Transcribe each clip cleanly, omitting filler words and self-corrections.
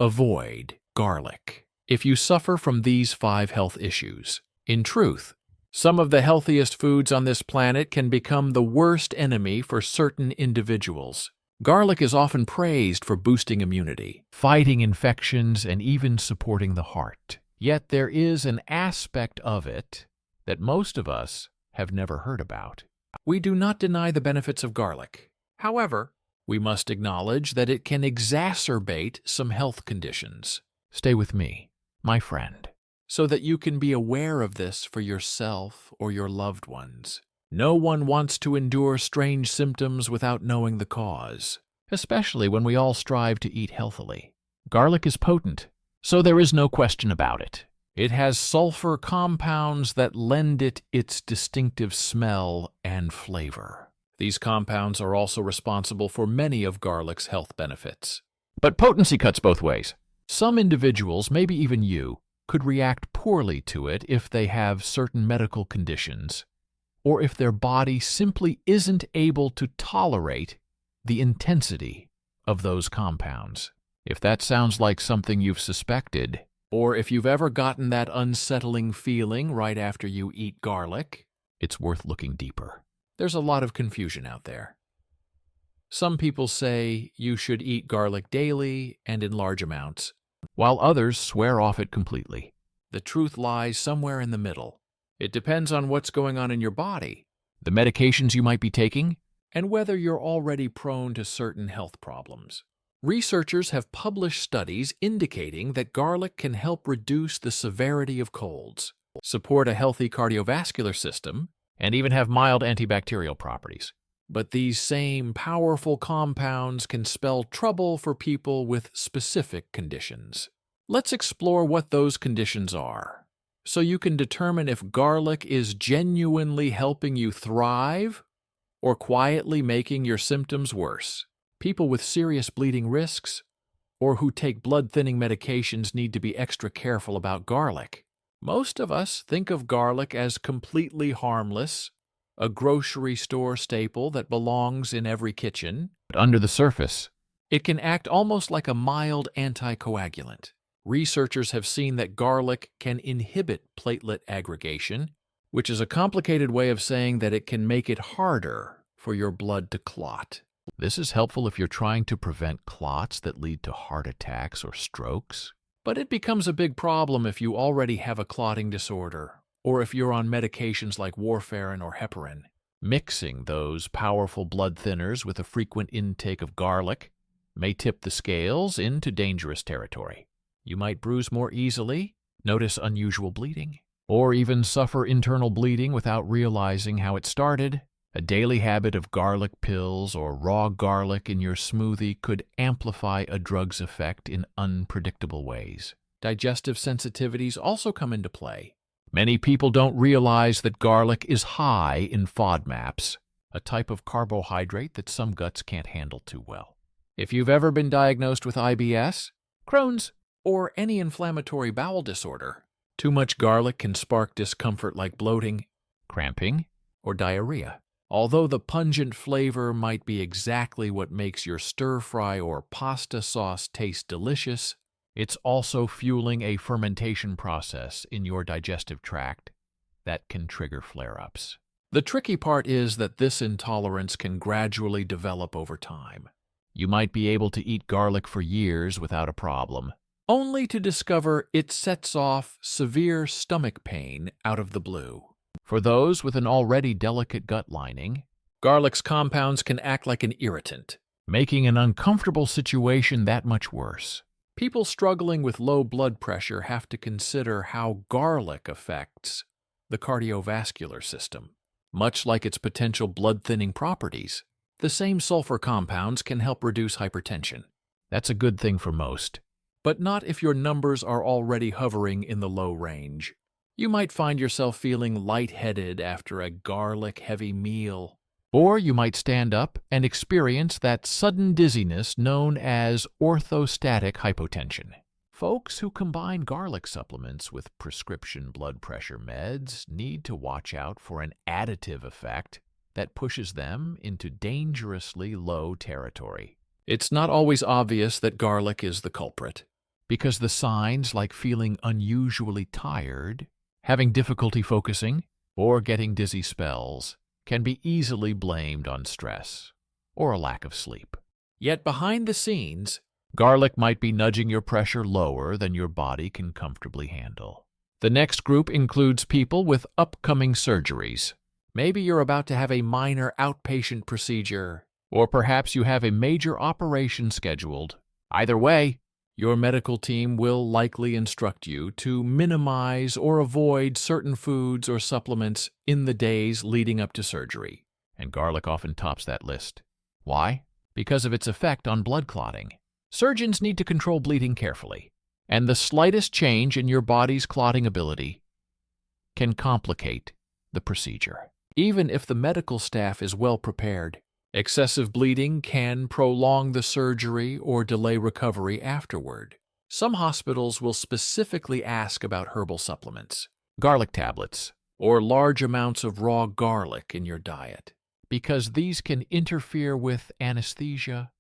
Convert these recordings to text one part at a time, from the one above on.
Avoid garlic if you suffer from these 5 health issues. In truth, some of the healthiest foods on this planet can become the worst enemy for certain individuals. Garlic is often praised for boosting immunity, fighting infections, and even supporting the heart. Yet there is an aspect of it that most of us have never heard about. We do not deny the benefits of garlic. However, we must acknowledge that it can exacerbate some health conditions. Stay with me, my friend, so that you can be aware of this for yourself or your loved ones. No one wants to endure strange symptoms without knowing the cause, especially when we all strive to eat healthily. Garlic is potent, so there is no question about it. It has sulfur compounds that lend it its distinctive smell and flavor. These compounds are also responsible for many of garlic's health benefits. But potency cuts both ways. Some individuals, maybe even you, could react poorly to it if they have certain medical conditions, or if their body simply isn't able to tolerate the intensity of those compounds. If that sounds like something you've suspected, or if you've ever gotten that unsettling feeling right after you eat garlic, it's worth looking deeper. There's a lot of confusion out there. Some people say you should eat garlic daily and in large amounts, while others swear off it completely. The truth lies somewhere in the middle. It depends on what's going on in your body, the medications you might be taking, and whether you're already prone to certain health problems. Researchers have published studies indicating that garlic can help reduce the severity of colds, support a healthy cardiovascular system, and even have mild antibacterial properties. But these same powerful compounds can spell trouble for people with specific conditions. Let's explore what those conditions are, so you can determine if garlic is genuinely helping you thrive or quietly making your symptoms worse. People with serious bleeding risks or who take blood-thinning medications need to be extra careful about garlic. Most of us think of garlic as completely harmless, a grocery store staple that belongs in every kitchen. But under the surface, it can act almost like a mild anticoagulant. Researchers have seen that garlic can inhibit platelet aggregation, which is a complicated way of saying that it can make it harder for your blood to clot. This is helpful if you're trying to prevent clots that lead to heart attacks or strokes. But it becomes a big problem if you already have a clotting disorder, or if you're on medications like warfarin or heparin. Mixing those powerful blood thinners with a frequent intake of garlic may tip the scales into dangerous territory. You might bruise more easily, notice unusual bleeding, or even suffer internal bleeding without realizing how it started. A daily habit of garlic pills or raw garlic in your smoothie could amplify a drug's effect in unpredictable ways. Digestive sensitivities also come into play. Many people don't realize that garlic is high in FODMAPs, a type of carbohydrate that some guts can't handle too well. If you've ever been diagnosed with IBS, Crohn's, or any inflammatory bowel disorder, too much garlic can spark discomfort like bloating, cramping, or diarrhea. Although the pungent flavor might be exactly what makes your stir-fry or pasta sauce taste delicious, it's also fueling a fermentation process in your digestive tract that can trigger flare-ups. The tricky part is that this intolerance can gradually develop over time. You might be able to eat garlic for years without a problem, only to discover it sets off severe stomach pain out of the blue. For those with an already delicate gut lining, garlic's compounds can act like an irritant, making an uncomfortable situation that much worse. People struggling with low blood pressure have to consider how garlic affects the cardiovascular system. Much like its potential blood-thinning properties, the same sulfur compounds can help reduce hypertension. That's a good thing for most, but not if your numbers are already hovering in the low range. You might find yourself feeling lightheaded after a garlic-heavy meal. Or you might stand up and experience that sudden dizziness known as orthostatic hypotension. Folks who combine garlic supplements with prescription blood pressure meds need to watch out for an additive effect that pushes them into dangerously low territory. It's not always obvious that garlic is the culprit. because the signs like feeling unusually tired, having difficulty focusing, or getting dizzy spells can be easily blamed on stress or a lack of sleep. Yet behind the scenes, garlic might be nudging your pressure lower than your body can comfortably handle. The next group includes people with upcoming surgeries. Maybe you're about to have a minor outpatient procedure, or perhaps you have a major operation scheduled. Either way, your medical team will likely instruct you to minimize or avoid certain foods or supplements in the days leading up to surgery. And garlic often tops that list. Why? Because of its effect on blood clotting. Surgeons need to control bleeding carefully, and the slightest change in your body's clotting ability can complicate the procedure. Even if the medical staff is well prepared, excessive bleeding can prolong the surgery or delay recovery afterward. Some hospitals will specifically ask about herbal supplements, garlic tablets, or large amounts of raw garlic in your diet, because these can interfere with anesthesia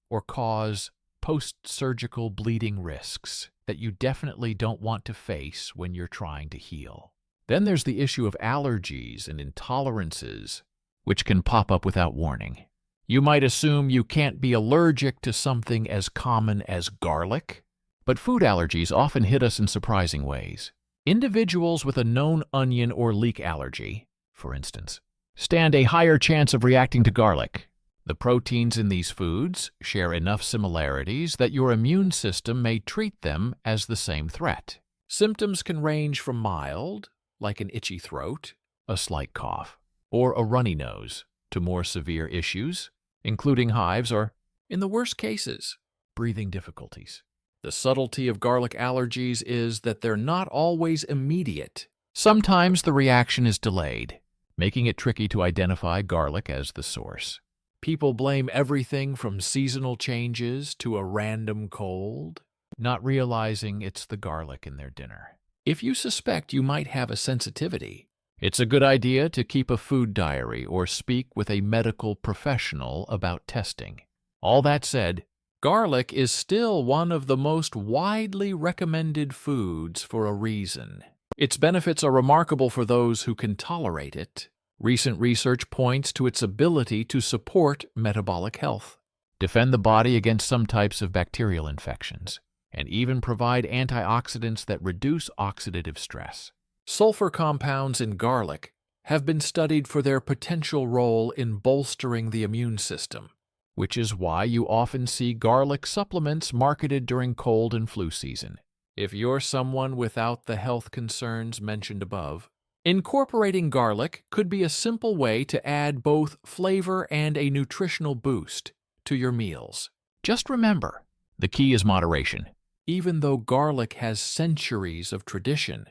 or cause post-surgical bleeding risks that you definitely don't want to face when you're trying to heal. Then there's the issue of allergies and intolerances, which can pop up without warning. You might assume you can't be allergic to something as common as garlic, but food allergies often hit us in surprising ways. Individuals with a known onion or leek allergy, for instance, stand a higher chance of reacting to garlic. The proteins in these foods share enough similarities that your immune system may treat them as the same threat. Symptoms can range from mild, like an itchy throat, a slight cough, or a runny nose, to more severe issues, including hives or, in the worst cases, breathing difficulties. The subtlety of garlic allergies is that they're not always immediate. Sometimes the reaction is delayed, making it tricky to identify garlic as the source. People blame everything from seasonal changes to a random cold, not realizing it's the garlic in their dinner. If you suspect you might have a sensitivity, it's a good idea to keep a food diary or speak with a medical professional about testing. All that said, garlic is still one of the most widely recommended foods for a reason. Its benefits are remarkable for those who can tolerate it. Recent research points to its ability to support metabolic health, defend the body against some types of bacterial infections, and even provide antioxidants that reduce oxidative stress. Sulfur compounds in garlic have been studied for their potential role in bolstering the immune system, which is why you often see garlic supplements marketed during cold and flu season. If you're someone without the health concerns mentioned above, incorporating garlic could be a simple way to add both flavor and a nutritional boost to your meals. Just remember, the key is moderation. Even though garlic has centuries of tradition,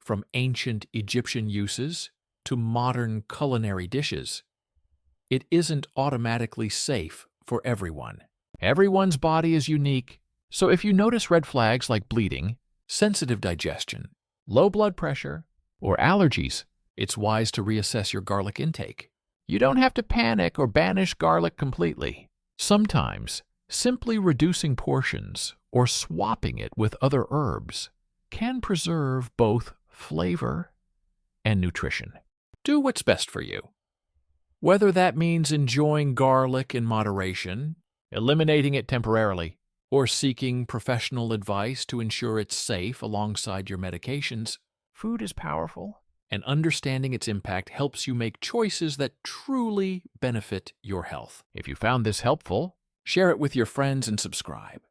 from ancient Egyptian uses to modern culinary dishes, it isn't automatically safe for everyone. Everyone's body is unique, so if you notice red flags like bleeding, sensitive digestion, low blood pressure, or allergies, it's wise to reassess your garlic intake. You don't have to panic or banish garlic completely. Sometimes, simply reducing portions or swapping it with other herbs can preserve both flavor and nutrition. Do what's best for you. Whether that means enjoying garlic in moderation, eliminating it temporarily, or seeking professional advice to ensure it's safe alongside your medications, food is powerful, and understanding its impact helps you make choices that truly benefit your health. If you found this helpful, share it with your friends and subscribe.